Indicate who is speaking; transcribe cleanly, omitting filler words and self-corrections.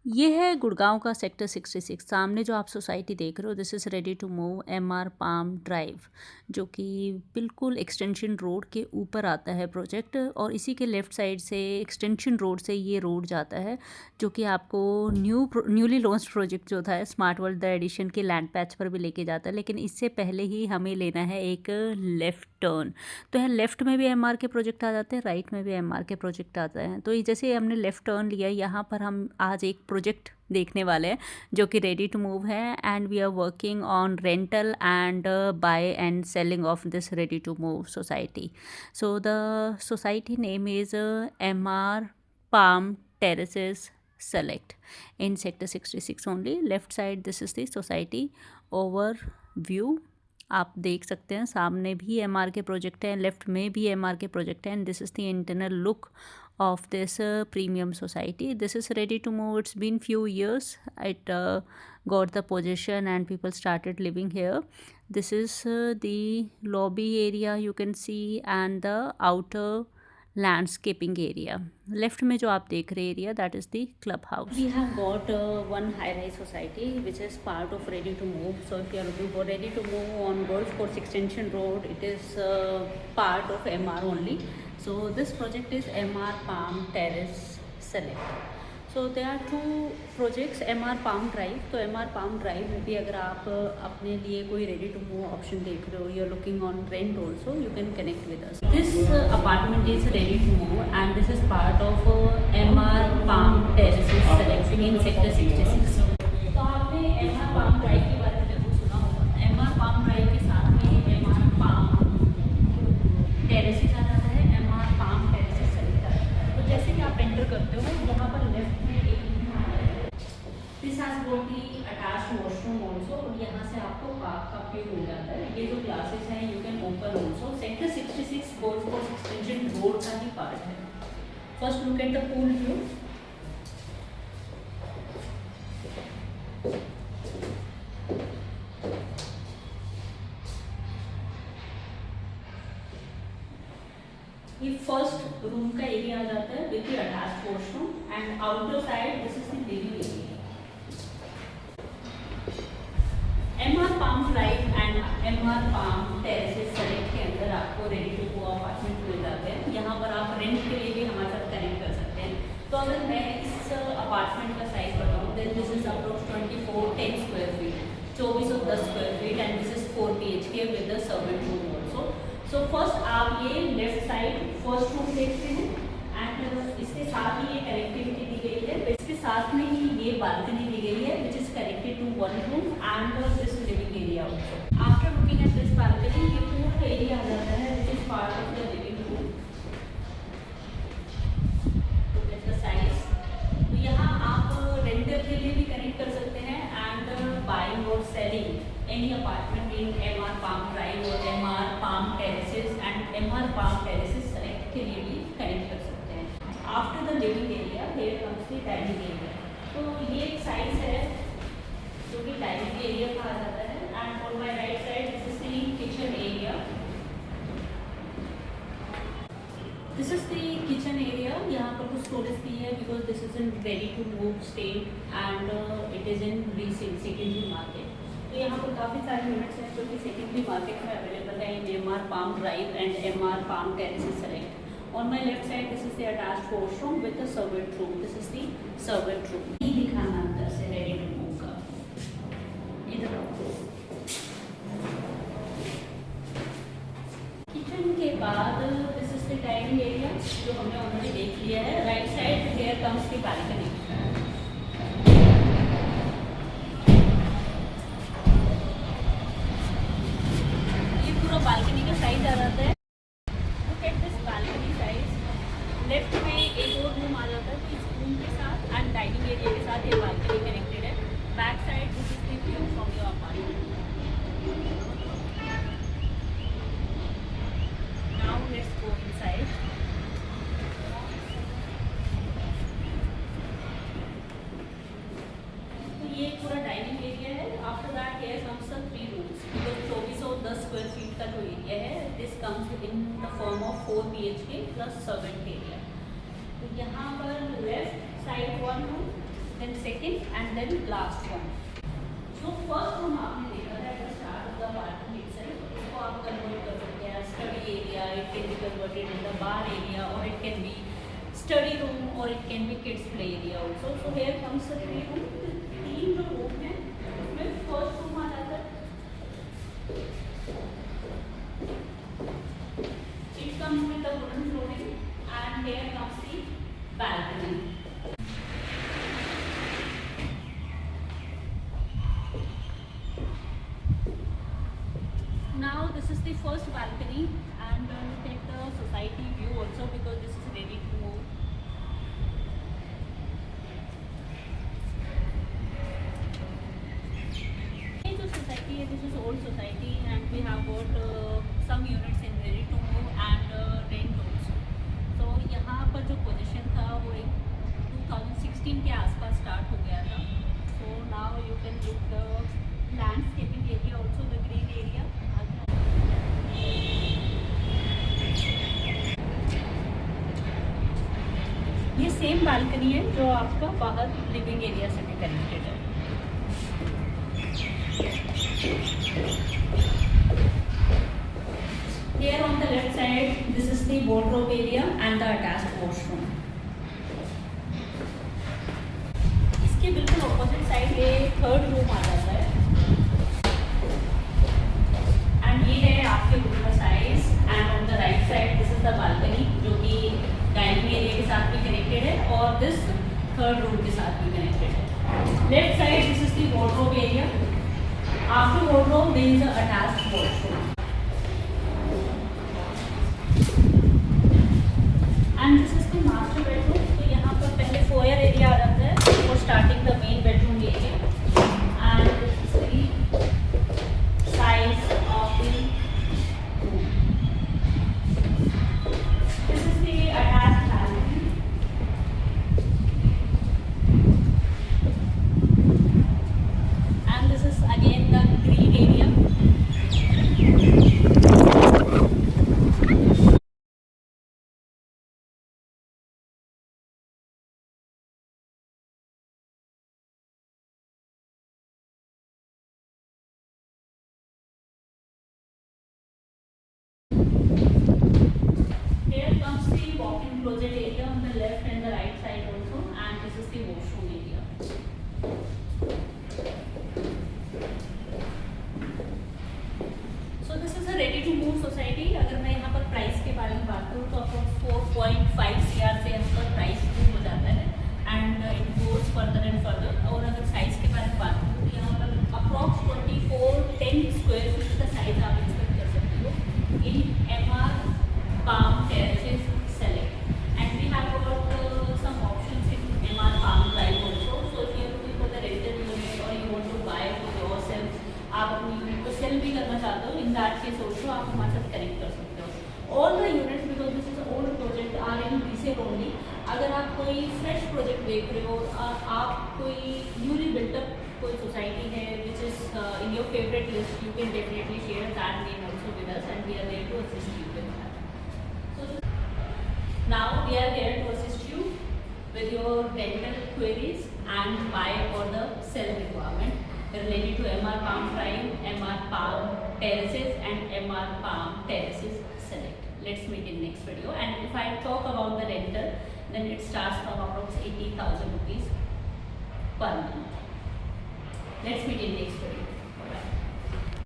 Speaker 1: ये है गुड़गांव का सेक्टर 66। सामने जो आप सोसाइटी देख रहे हो, this is ready to move MR Palm Drive, जो कि बिल्कुल एक्सटेंशन रोड के ऊपर आता है प्रोजेक्ट। और इसी के लेफ़्ट साइड से एक्सटेंशन रोड से ये रोड जाता है, जो कि आपको न्यूली लॉन्च प्रोजेक्ट जो था स्मार्ट वर्ल्ड द एडिशन के लैंड पैच पर भी लेके जाता है। लेकिन इससे पहले ही हमें लेना है एक लेफ़्ट टर्न। तो यहाँ लेफ़्ट में भी एमआर के प्रोजेक्ट आ जाते हैं, राइट में भी एमआर के प्रोजेक्ट आते हैं। तो ये जैसे हमने लेफ़्ट टर्न लिया, यहाँ पर हम आज एक प्रोजेक्ट देखने वाले हैं जो कि रेडी टू मूव है। And we are working on rental and buy and selling of this ready to move society. So the society name is MR Palm Terraces select in sector 66 only. Left side this is the society overview। आप देख सकते हैं सामने भी MR के project है, left में भी एमआर के प्रोजेक्ट है। And this is the internal look of this premium society. This is ready to move. It's been few years. It got the possession and people started living here. This is the lobby area you can see and the outer landscaping area. Left में जो आप देख रहे area, that is the clubhouse. We have got one high-rise society which is part of ready to move. So if you are looking for ready to move on Golf Course Extension Road, it is part of MR only. So this project is MR Palm Terrace Select. So there are two projects, MR Palm Drive. तो MR Palm Drive में भी अगर आप अपने लिए कोई ready to move option देख रहे हो, you're looking on rent also, you can connect with us. This apartment is ready to move and this is part of MR Palm Terrace Select in sector 66. तो आपने MR Palm Drive के बारे में जरूर सुना होगा। MR Palm Drive के साथ में MR Palm Terrace एंटर करते हो, यहाँ पर लेफ्ट में एक this has got the attached washroom also. और यहाँ से आपको पार्क का व्यू मिल जाता है। ये जो क्लासेस हैं you can open also. Sector 66 golf course extension road का ही पार्ट है। First look at the pool view. ये फर्स्ट रूम का एरिया आ जाता है with the attached washroom and outer side this is the living area. MR Palm Drive and MR Palm Terraces Select के अंदर आपको रेडी टू गो अपार्टमेंट मिल जाते हैं। यहाँ पर आप रेंट के लिए भी हमारे साथ कनेक्ट कर सकते हैं। तो अगर मैं इस अपार्टमेंट का साइज बताऊँ, then this is approx 2410 square feet, 2410 square feet and this is 4 BHK with the servant room also. So first आप ये लेफ्ट साइड फर्स्ट रूम देखते हैं एंड इसके साथ ही ये कनेक्टिविटी दी गई है। इसके साथ में ही ये बालकनी दी गई है which is connected to one room and this living area also. After looking at this balcony, ये पूरा एरिया आ जाता है which is part of the living room. तो दैट्स द साइज। तो यहाँ आप रेंटल के लिए भी कनेक्ट कर सकते हैं एंड बाइंग और selling any apartment in MR Palm Drive और MR Palm Terraces and MR Palm Terraces Select के लिए भी कनेक्ट कर सकते हैं। After the living area here comes the dining area. तो ये एक साइज है जो कि डाइनिंग एरिया कहा जाता है and on my right side this is the kitchen area. This is the kitchen area. यहाँ पर कुछ स्टोरेज भी है because this is in ready to move state and it is in resale secondary market. तो यहाँ पर काफ़ी सारे यूनिट्स हैं जो कि सेकेंडरी मार्केट में अवेलेबल है in MR Palm Drive and MR Palm Terraces Select. On my left side this is the attached washroom with the servant room. This is the servant room. ये दिखाना अंदर से ready to move का। इधर kitchen के बाद this is the dining area जो हमने ऑलरेडी देख लिया है। Right side here comes the balcony. Balcony का साइज आ जाता है। Look at this balcony size. Left में एक और रूम आ जाता है तो इस रूम के साथ एंड डाइनिंग एरिया के साथ ये बालकनी कनेक्टेड है। Back side this is the view from your apartment. Now let's go inside. तो ये पूरा डाइनिंग एरिया है। After that here comes the 3 rooms. 2410 square feet का जो एरिया है this comes in the form of 4 BHK plus servant area. तो यहाँ पर left side 1 room, then then last one. So first room आपने देखा था at the start of the apartment itself. इसको आप convert कर सकते हैं study area. It can be converted in the bar area, or it can be study room, or it can be kids play area also. So here comes the three room. तीन जो room है उसमें first room आ जाता है. It comes with the wooden flooring, and here comes the balcony. Now this is the first balcony, and we take the society view also because this is ready to move. ये जो society है, this is old society, and we have got some units in ready to move and rent also. So यहाँ पर जो position था वो एक 2016 के आसपास start हो गया था. So now you can look the landscaping area also, the green area. ये सेम बालकनी है जो आपका बाहर लिविंग एरिया से भी कनेक्टेड है. Here on the left side, this is the wardrobe area and the attached washroom. इसके बिल्कुल ऑपोजिट साइड ये थर्ड रूम आ जाता है. एंड ये है आपके रूम का size. And on the right side this is the balcony जो कि डाइनिंग एरिया के साथ भी कनेक्टेड है और दिस थर्ड रूम के साथ भी कनेक्टेड है. Left side this is the wardrobe area. After wardrobe there is a attached washroom. And this is the master bedroom. तो यहाँ पर पहले फोयर एरिया आ जाता है और starting the main bedroom area. And this is the size of the room. This is the attached balcony. And this is again the green area. Here comes the walk-in closet area on the left and the right side also, and this is the washroom area. So this is a ready to move society. अगर मैं यहाँ पर price के बारे में बात करूँ तो अप्रॉक्स 4.5 CR से यहाँ पर प्राइस शुरू हो जाता है and it goes further and further. और अगर साइज के बारे में बात करूँ तो यहाँ पर अप्रॉक्स 2410 स्क्वायर फीट का साइज आप एक्सपेक्ट कर सकते हो इन MR Palm Terraces Select. And we have got some options in MR Palm Drive also. So if you are looking for the rental unit or you want to buy for yourself, आप अपनी unit को cell भी करना चाहते हो, in that case also आप हमारे साथ कनेक्ट कर सकते हो. All the units because this is old project are in resale only. अगर आप कोई फ्रेश प्रोजेक्ट देख रहे हो, आप कोई न्यूली बिल्टअप कोई सोसाइटी है which is in your favourite list, you can definitely share that name also with us and we are there to assist you with that. Now we are here to assist you with your rental queries and buy or the sell requirement related to MR Palm Drive, MR Palm Terraces and MR Palm Terraces Select. Let's meet in next video. And if I talk about the rental, then it starts from approx 80,000 rupees per month. Let's meet in next video.